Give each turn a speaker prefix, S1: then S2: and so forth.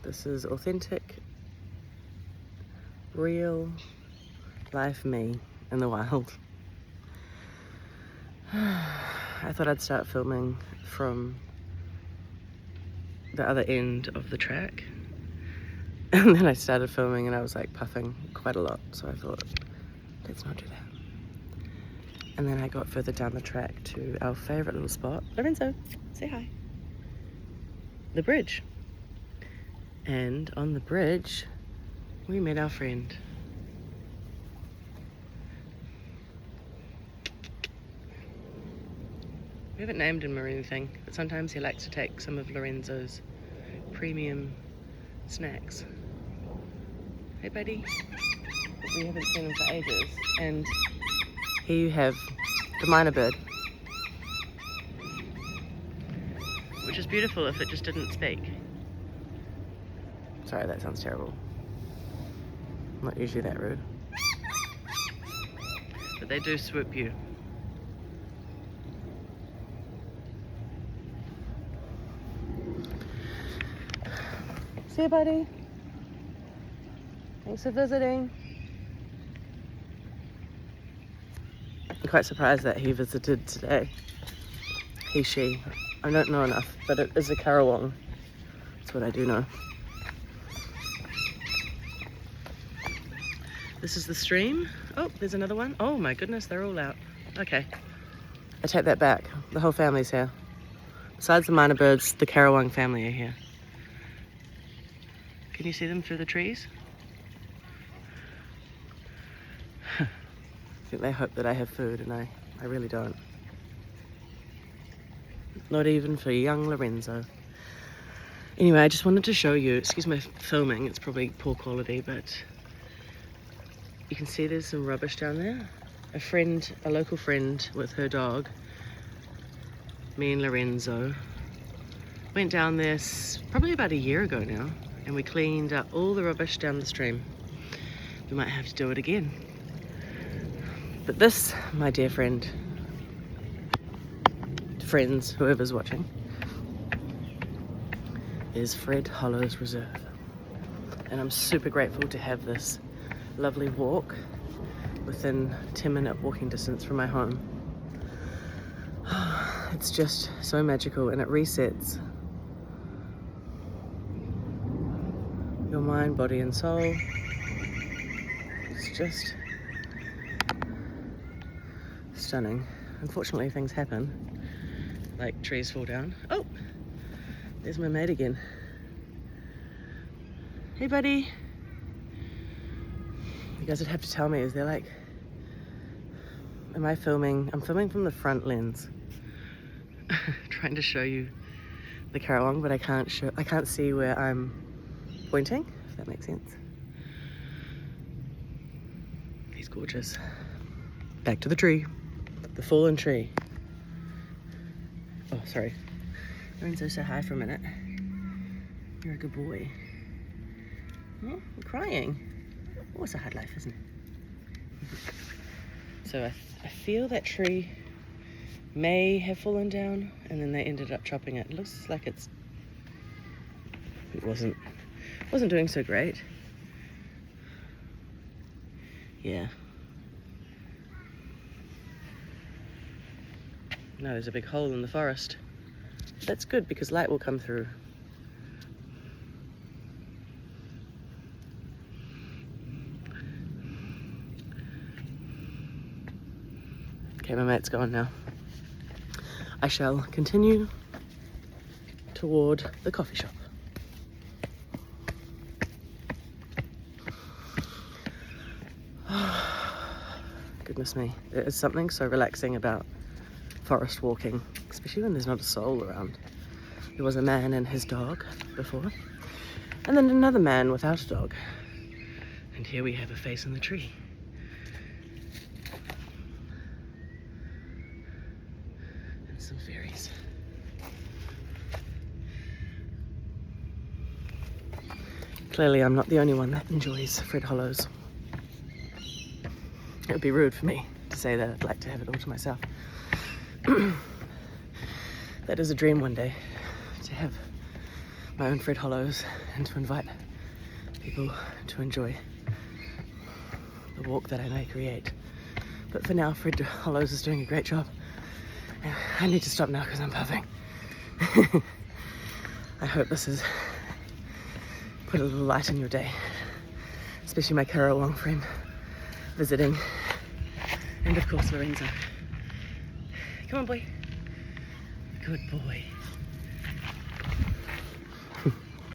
S1: This is authentic, real life me in the wild. I thought I'd start filming from the other end of the track, and then I started filming and I was like puffing quite a lot, so I thought, let's not do that. And then I got further down the track to our favourite little spot. Lorenzo, say hi. The bridge. And on the bridge, we met our friend. We haven't named him or anything, but sometimes he likes to take some of Lorenzo's premium snacks. Hey buddy. We haven't seen him for ages. And here you have the minor bird, which is beautiful if it just didn't speak. Sorry, that sounds terrible. I'm not usually that rude. But they do swoop you. See you, buddy. Thanks for visiting. I'm quite surprised that he visited today. He, she. I don't know enough, but it is a Karawong. That's what I do know. This is the stream. Oh, there's another one. Oh my goodness, they're all out. Okay. I take that back. The whole family's here. Besides the minor birds, the Karawong family are here. Can you see them through the trees? I think they hope that I have food, and I really don't. Not even for young Lorenzo. Anyway, I just wanted to show you, excuse my filming, it's probably poor quality, but you can see there's some rubbish down there. A local friend with her dog, me and Lorenzo, went down there probably about a year ago now, and we cleaned up all the rubbish down the stream. We might have to do it again. But this, my dear friends, whoever's watching, is Fred Hollow's Reserve. And I'm super grateful to have this lovely walk within 10-minute walking distance from my home. It's just so magical, and it resets your mind, body and soul. It's just stunning. Unfortunately, things happen, like trees fall down. Oh, there's my mate again. Hey buddy. You guys would have to tell me, is there like, am I filming? I'm filming from the front lens. Trying to show you the Karawong, but I can't see where I'm pointing, if that makes sense. He's gorgeous. Back to the tree. The fallen tree. Oh, sorry. Lorenzo, say hi for a minute. You're a good boy. Oh, I'm crying. Oh, it's a hard life, isn't it? So I feel that tree may have fallen down, and then they ended up chopping it. It looks like it wasn't doing so great. Yeah. No, there's a big hole in the forest. That's good because light will come through. Okay, my mate's gone now. I shall continue toward the coffee shop. Goodness me, there is something so relaxing about forest walking, especially when there's not a soul around. There was a man and his dog before, and then another man without a dog. And here we have a face in the tree. And some fairies. Clearly I'm not the only one that enjoys Fred Hollows. It would be rude for me to say that I'd like to have it all to myself. That is a dream one day, to have my own Fred Hollows and to invite people to enjoy the walk that I may create. But for now, Fred Hollows is doing a great job. I need to stop now because I'm puffing. I hope this has put a little light in your day, especially my Karawang friend visiting, and of course Lorenzo. Come on, boy. Good boy.